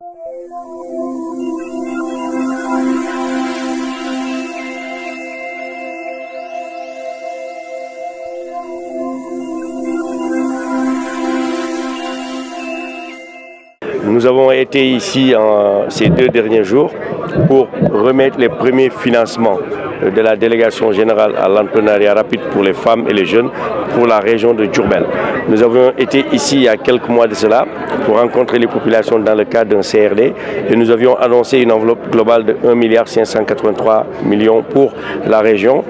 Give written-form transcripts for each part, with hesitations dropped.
Nous avons été ici ces 2 derniers jours pour remettre les premiers financements de la délégation générale à l'entrepreneuriat rapide pour les femmes et les jeunes pour la région de Diourbel. Nous avons été ici il y a quelques mois de cela pour rencontrer les populations dans le cadre d'un CRD et nous avions annoncé une enveloppe globale de 1,583 milliard pour la région.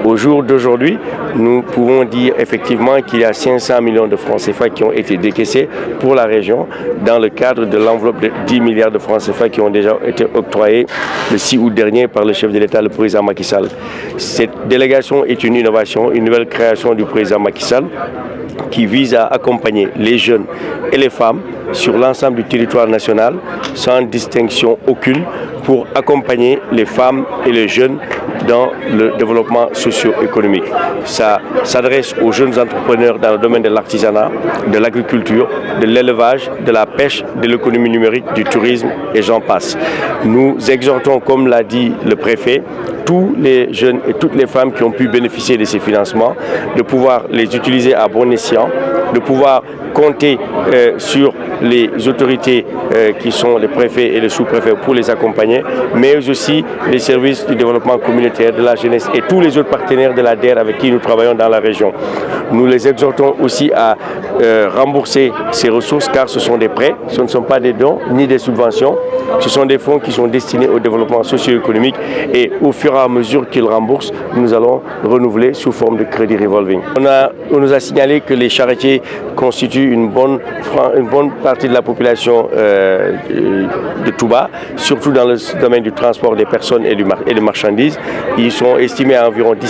Au jour d'aujourd'hui, nous pouvons dire effectivement qu'il y a 500 millions de francs CFA qui ont été décaissés pour la région dans le cadre de l'enveloppe de 10 milliards de francs CFA qui ont déjà été octroyés le 6 août dernier par le chef de l'État, le président Macky Sall. Cette délégation est une innovation, une nouvelle création du président Macky Sall qui vise à accompagner les jeunes et les femmes sur l'ensemble du territoire national sans distinction aucune pour accompagner les femmes et les jeunes dans le développement socio-économique. Ça s'adresse aux jeunes entrepreneurs dans le domaine de l'artisanat, de l'agriculture, de l'élevage, de la pêche, de l'économie numérique, du tourisme et j'en passe. Nous exhortons, comme l'a dit le préfet, tous les jeunes et toutes les femmes qui ont pu bénéficier de ces financements, de pouvoir les utiliser à bon escient, de pouvoir compter sur les autorités qui sont les préfets et les sous-préfets pour les accompagner, mais aussi les services du développement communautaire, de la jeunesse et tous les autres partenaires de l'ADER avec qui nous travaillons dans la région. Nous les exhortons aussi à rembourser ces ressources car ce sont des prêts, ce ne sont pas des dons ni des subventions, ce sont des fonds qui sont destinés au développement socio-économique et au fur et à mesure qu'ils remboursent, nous allons renouveler sous forme de crédit revolving. On nous a signalé que les charretiers constituent une bonne partie de la population de Touba, surtout dans le domaine du transport des personnes et des marchandises. Ils sont estimés à environ entre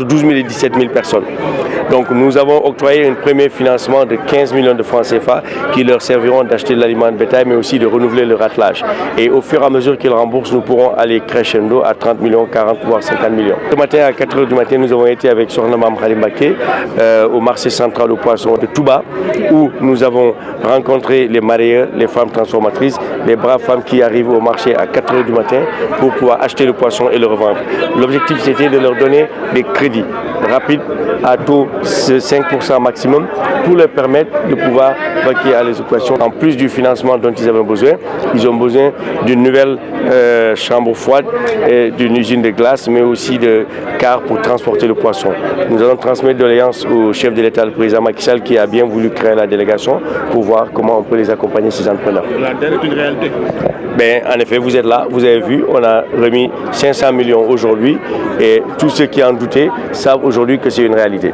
12 000 et 17 000 personnes. Donc nous avons octroyé un premier financement de 15 millions de francs CFA qui leur serviront d'acheter de l'aliment de bétail mais aussi de renouveler leur attelage. Et au fur et à mesure qu'ils remboursent, nous pourrons aller crescendo à 30 millions, 40 voire 50 millions. Ce matin à 4 h du matin, nous avons été avec Sokhna Mame Khady Mbacké au marché central aux poissons de Touba où nous avons rencontré les mareyeurs, les femmes transformatrices, les braves femmes qui arrivent au marché à 4 h du matin pour pouvoir acheter le poisson et le revendre. L'objectif c'était de leur donner des crédits rapides à taux de 5% maximum pour leur permettre de pouvoir vaquer à les occupations. En plus du financement dont ils avaient besoin, ils ont besoin d'une nouvelle chambre froide, d'une usine de glace, mais aussi de cars pour transporter le poisson. Nous allons transmettre doléances au chef de l'État, le président Macky Sall, qui a bien voulu créer la délégation pour voir comment on peut les accompagner, ces entrepreneurs. La dette est une réalité. En effet, vous êtes là, vous avez vu, on a remis 500 millions aujourd'hui et tous ceux qui en doutaient savent aujourd'hui que c'est une réalité.